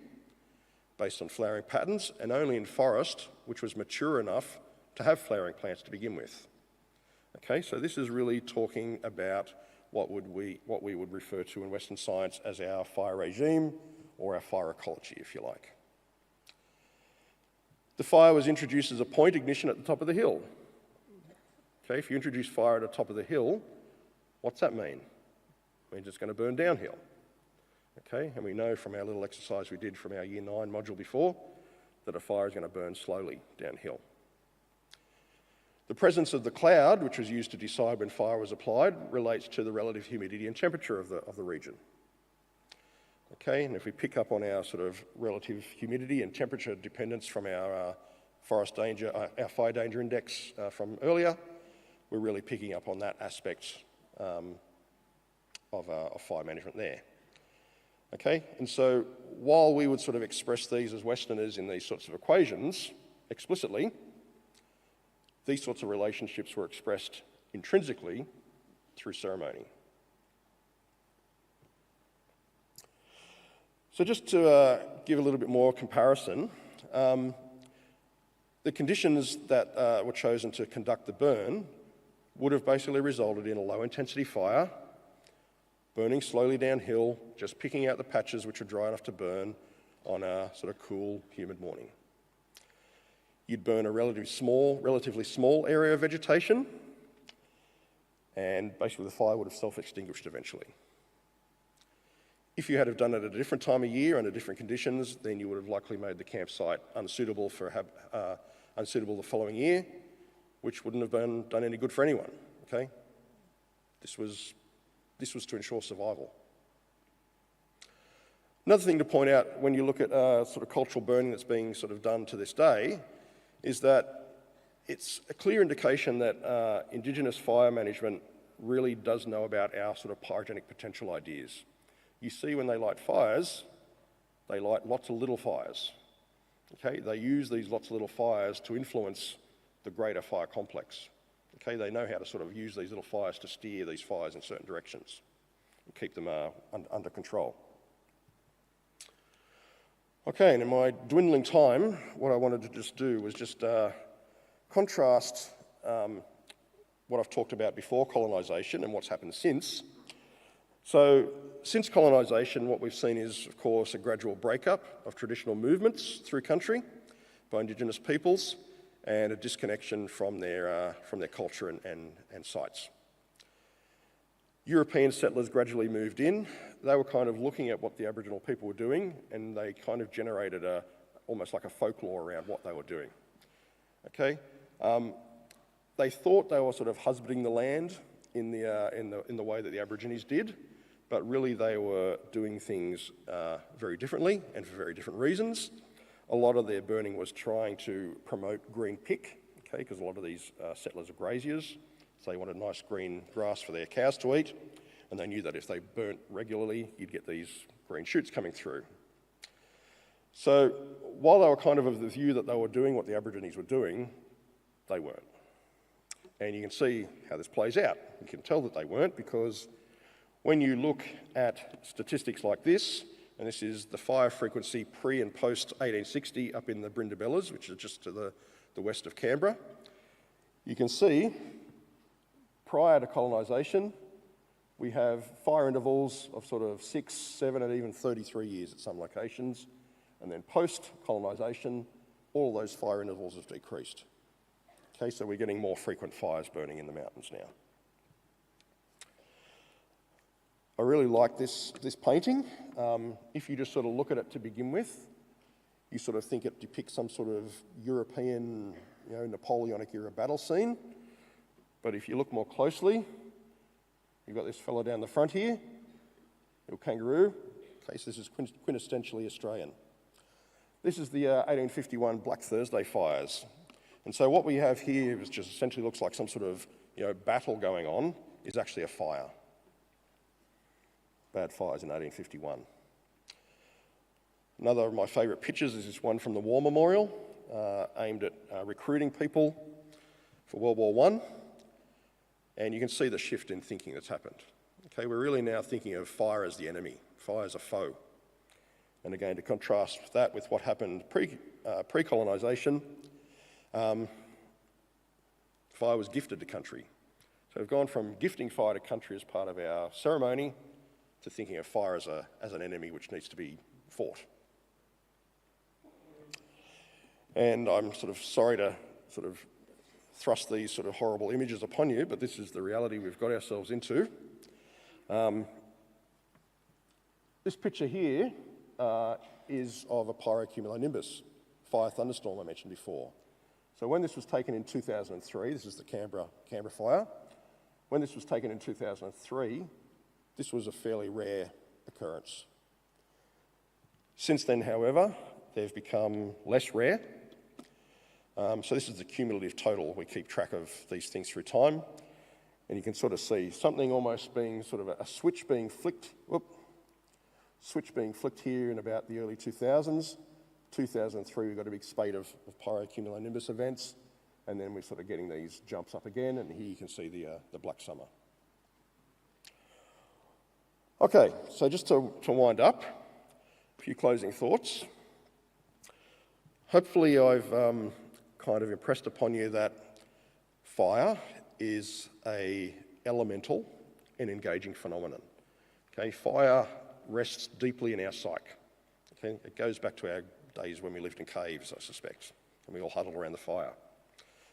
based on flowering patterns, and only in forest, which was mature enough to have flowering plants to begin with. Okay, so this is really talking about what we would refer to in Western science as our fire regime, or our fire ecology, if you like. The fire was introduced as a point ignition at the top of the hill. Okay, if you introduce fire at the top of the hill, what's that mean? It means it's going to burn downhill. Okay, and we know from our little exercise we did from our Year 9 module before that a fire is going to burn slowly downhill. The presence of the cloud, which was used to decide when fire was applied, relates to the relative humidity and temperature of the region. Okay, and if we pick up on our sort of relative humidity and temperature dependence from our forest danger, our fire danger index from earlier, we're really picking up on that aspect of fire management there. Okay, and so while we would sort of express these as Westerners in these sorts of equations explicitly, these sorts of relationships were expressed intrinsically through ceremony. So just to give a little bit more comparison, the conditions that were chosen to conduct the burn would have basically resulted in a low-intensity fire, burning slowly downhill, just picking out the patches which are dry enough to burn on a sort of cool, humid morning. You'd burn a relatively small area of vegetation, and basically the fire would have self-extinguished eventually. If you had have done it at a different time of year under different conditions, then you would have likely made the campsite unsuitable the following year, which wouldn't have done any good for anyone, okay? This was to ensure survival. Another thing to point out when you look at sort of cultural burning that's being sort of done to this day is that it's a clear indication that Indigenous fire management really does know about our sort of pyrogenic potential ideas. You see when they light fires, they light lots of little fires. Okay, they use these lots of little fires to influence the greater fire complex. Okay, they know how to sort of use these little fires to steer these fires in certain directions and keep them under control. Okay, and in my dwindling time, what I wanted to just do was just contrast what I've talked about before, colonisation, and what's happened since. So, since colonisation, what we've seen is, of course, a gradual breakup of traditional movements through country by Indigenous peoples and a disconnection from their culture and sites. European settlers gradually moved in. They were kind of looking at what the Aboriginal people were doing, and they kind of generated almost like a folklore around what they were doing. Okay, they thought they were sort of husbanding the land in the way that the Aborigines did, but really they were doing things very differently and for very different reasons. A lot of their burning was trying to promote green pick, okay, because a lot of these settlers are graziers, so they wanted nice green grass for their cows to eat, and they knew that if they burnt regularly, you'd get these green shoots coming through. So while they were kind of the view that they were doing what the Aborigines were doing, they weren't. And you can see how this plays out. You can tell that they weren't because when you look at statistics like this, and this is the fire frequency pre and post 1860 up in the Brindabellas, which is just to the west of Canberra, you can see prior to colonisation, we have fire intervals of sort of 6, 7 and even 33 years at some locations, and then post-colonisation, all those fire intervals have decreased. Okay, so we're getting more frequent fires burning in the mountains now. I really like this painting. If you just sort of look at it to begin with, you sort of think it depicts some sort of European, Napoleonic era battle scene. But if you look more closely, you've got this fellow down the front here, little kangaroo. Okay, so this is quintessentially Australian. This is the 1851 Black Thursday fires. And so what we have here, which just essentially looks like some sort of battle going on, is actually a fire. Bad fires in 1851. Another of my favourite pictures is this one from the War Memorial, aimed at recruiting people for World War I. And you can see the shift in thinking that's happened. Okay, we're really now thinking of fire as the enemy, fire as a foe. And again, to contrast that with what happened pre-colonisation, fire was gifted to country. So we've gone from gifting fire to country as part of our ceremony to thinking of fire as an enemy which needs to be fought. And I'm sort of sorry to sort of thrust these sort of horrible images upon you, but this is the reality we've got ourselves into. This picture here is of a pyrocumulonimbus fire thunderstorm I mentioned before. So when this was taken in 2003, this is the Canberra fire. When this was taken in 2003, this was a fairly rare occurrence. Since then, however, they've become less rare. So this is the cumulative total. We keep track of these things through time. And you can sort of see something almost being sort of a switch being flicked. Switch being flicked here in about the early 2000s. 2003, we got a big spate of pyrocumulonimbus events. And then we're sort of getting these jumps up again. And here you can see the Black Summer. Okay, so just to wind up, a few closing thoughts. Hopefully I've kind of impressed upon you that fire is an elemental and engaging phenomenon. Okay, fire rests deeply in our psyche. Okay, it goes back to our days when we lived in caves, I suspect, and we all huddled around the fire.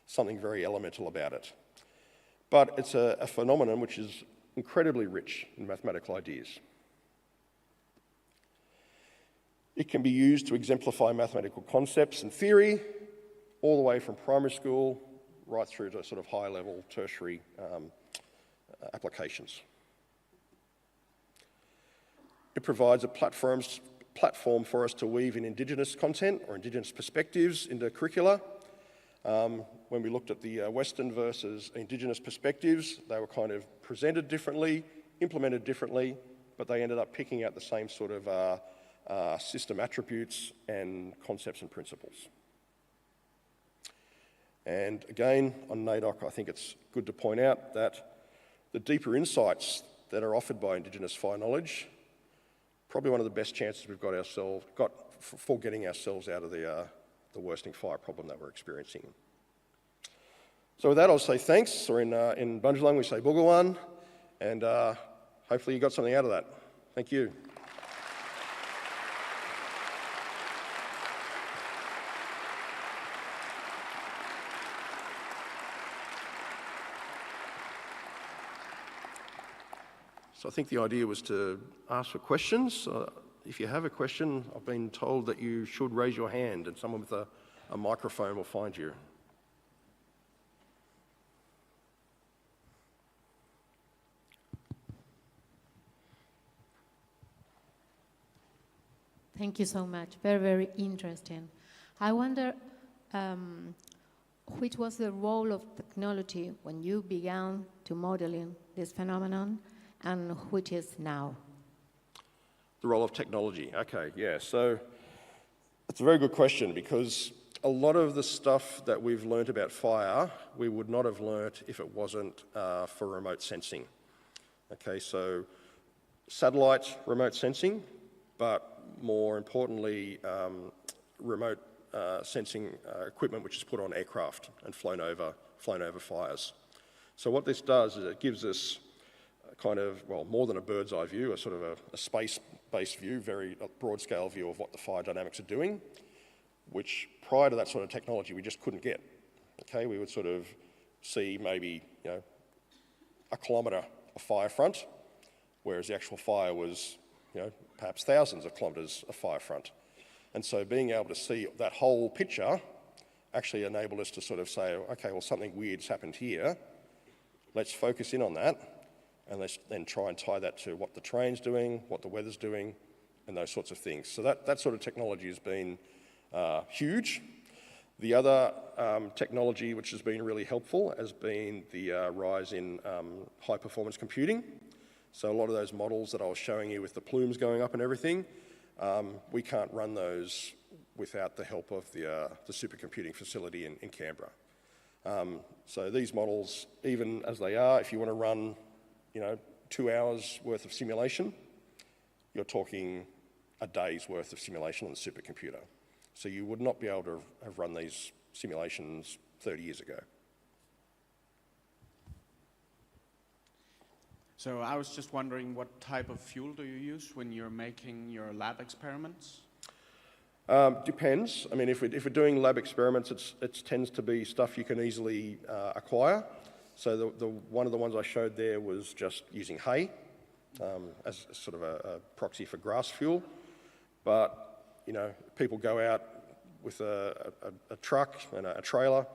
Something very elemental about it. But it's a phenomenon which is incredibly rich in mathematical ideas. It can be used to exemplify mathematical concepts and theory, all the way from primary school right through to sort of high-level tertiary applications. It provides a platform for us to weave in Indigenous content or Indigenous perspectives into curricula. When we looked at the Western versus Indigenous perspectives, they were kind of presented differently, implemented differently, but they ended up picking out the same sort of system attributes and concepts and principles. And again, on NAIDOC, I think it's good to point out that the deeper insights that are offered by Indigenous fire knowledge, probably one of the best chances we've got for getting ourselves out of the worsting fire problem that we're experiencing. So with that, I'll say thanks, or in Bundjalung we say Bugawan, and hopefully you got something out of that. Thank you. So I think the idea was to ask for questions. If you have a question, I've been told that you should raise your hand and someone with a microphone will find you. Thank you so much. Very, very interesting. I wonder which was the role of technology when you began to modeling this phenomenon and which is now? The role of technology. Okay, yeah. So it's a very good question because a lot of the stuff that we've learnt about fire, we would not have learnt if it wasn't for remote sensing. Okay, so satellite remote sensing, but more importantly, remote sensing equipment which is put on aircraft and flown over fires. So what this does is it gives us kind of, well, more than a bird's eye view, a sort of a space-based view, very broad scale view of what the fire dynamics are doing, which prior to that sort of technology we just couldn't get. Okay, we would sort of see maybe, you know, a kilometre of fire front, whereas the actual fire was, you know, perhaps thousands of kilometres of fire front. And so being able to see that whole picture actually enabled us to sort of say, okay, well, something weird's happened here. Let's focus in on that, and let's then try and tie that to what the terrain's doing, what the weather's doing, and those sorts of things. So that sort of technology has been huge. The other technology which has been really helpful has been the rise in high-performance computing. So a lot of those models that I was showing you with the plumes going up and everything, we can't run those without the help of the supercomputing facility in Canberra. So these models, even as they are, if you want to run, you know, 2 hours worth of simulation, you're talking a day's worth of simulation on the supercomputer. So you would not be able to have run these simulations 30 years ago. So I was just wondering, what type of fuel do you use when you're making your lab experiments? Depends. I mean, if we're doing lab experiments, it tends to be stuff you can easily acquire. So one of the ones I showed there was just using hay as sort of a proxy for grass fuel. But, you know, people go out with a truck and a trailer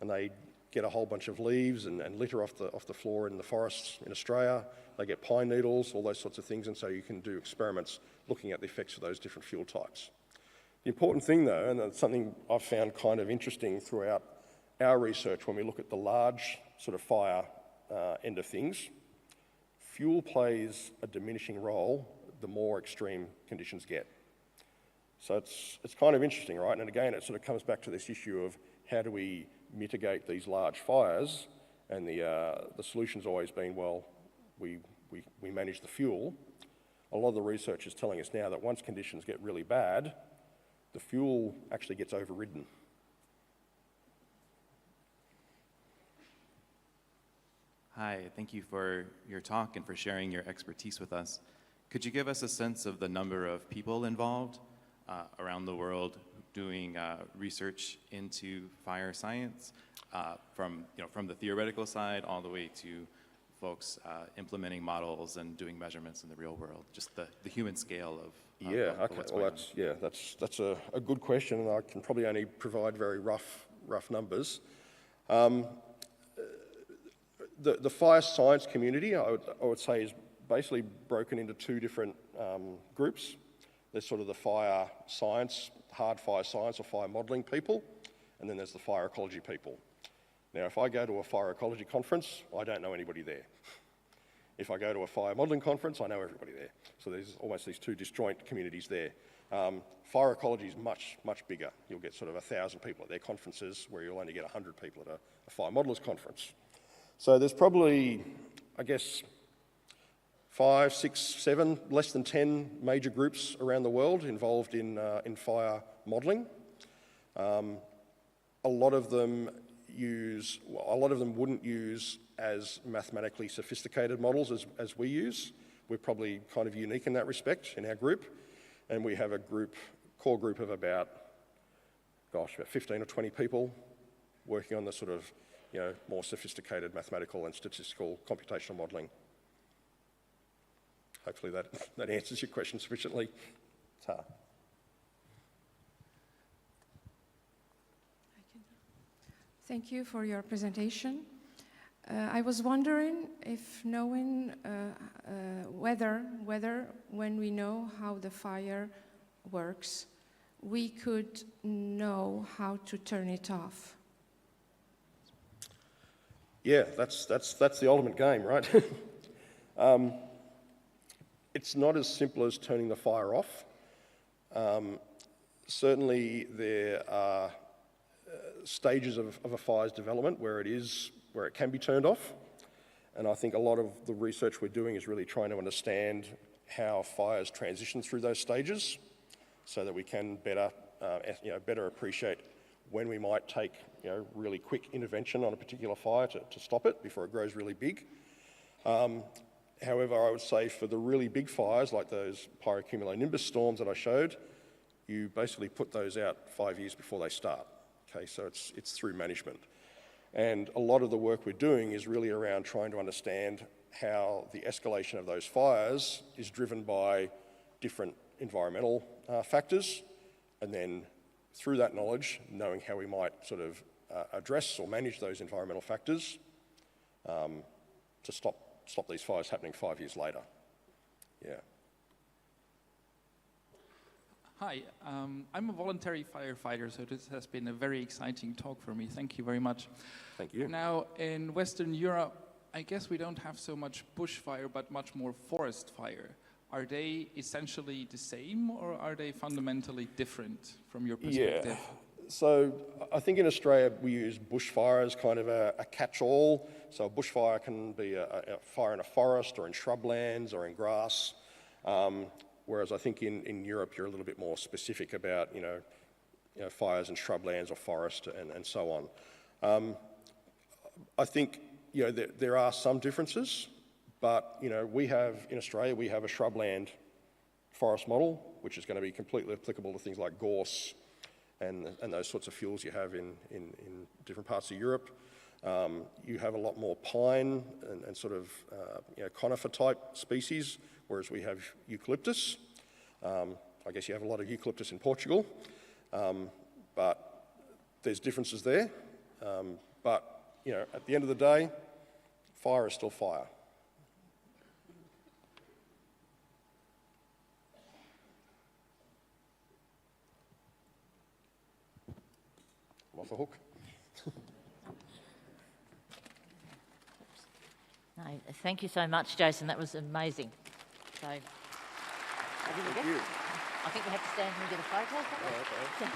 and they get a whole bunch of leaves and litter off the floor in the forests in Australia. They get pine needles, all those sorts of things, and so you can do experiments looking at the effects of those different fuel types. The important thing though, and it's something I've found kind of interesting throughout our research when we look at the large sort of fire end of things, fuel plays a diminishing role the more extreme conditions get. So it's kind of interesting, right? And again, it sort of comes back to this issue of how do we mitigate these large fires, and the solution's always been, well, we manage the fuel. A lot of the research is telling us now that once conditions get really bad, the fuel actually gets overridden. Hi, thank you for your talk and for sharing your expertise with us. Could you give us a sense of the number of people involved around the world doing research into fire science, from the theoretical side all the way to folks implementing models and doing measurements in the real world? Just the human scale of Yeah, of okay. what's Well, going on. that's a good question, and I can probably only provide very rough numbers. The fire science community, I would say, is basically broken into two different groups. There's sort of the fire science, hard fire science or fire modelling people, and then there's the fire ecology people. Now, if I go to a fire ecology conference, I don't know anybody there. If I go to a fire modelling conference, I know everybody there. So there's almost these two disjoint communities there. Fire ecology is much bigger. You'll get sort of 1,000 people at their conferences, where you'll only get 100 people at a fire modelers conference. So there's probably, I guess, 5, 6, 7, less than 10 major groups around the world involved in fire modelling. A lot of them wouldn't use as mathematically sophisticated models as we use. We're probably kind of unique in that respect in our group, and we have a core group of about 15 or 20 people working on the sort of, more sophisticated mathematical and statistical computational modelling. Hopefully that answers your question sufficiently. Ta. Thank you for your presentation. I was wondering if knowing whether when we know how the fire works, we could know how to turn it off. Yeah, that's the ultimate game, right? It's not as simple as turning the fire off. Certainly there are stages of a fire's development where it can be turned off, and I think a lot of the research we're doing is really trying to understand how fires transition through those stages, so that we can better appreciate when we might take really quick intervention on a particular fire to stop it before it grows really big. However, I would say for the really big fires, like those pyrocumulonimbus storms that I showed, you basically put those out 5 years before they start. Okay, so it's through management. And a lot of the work we're doing is really around trying to understand how the escalation of those fires is driven by different environmental factors, and then through that knowledge, knowing how we might sort of address or manage those environmental factors to stop these fires happening 5 years later. Yeah. Hi, I'm a voluntary firefighter, so this has been a very exciting talk for me. Thank you very much. Thank you. Now, in Western Europe, I guess we don't have so much bushfire, but much more forest fire. Are they essentially the same, or are they fundamentally different from your perspective? Yeah. So I think in Australia we use bushfire as kind of a catch-all. So a bushfire can be a fire in a forest or in shrublands or in grass. Whereas I think in Europe you're a little bit more specific about fires in shrublands or forest and so on. I think there are some differences, but we have in Australia a shrubland forest model, which is going to be completely applicable to things like gorse and those sorts of fuels you have in different parts of Europe. You have a lot more pine and sort of conifer type species, whereas we have eucalyptus. I guess you have a lot of eucalyptus in Portugal, but there's differences there. But at the end of the day, fire is still fire. I'm off the hook. No, thank you so much, Jason. That was amazing. So, Thank you. I think we have to stand and get a photo. Oh, okay.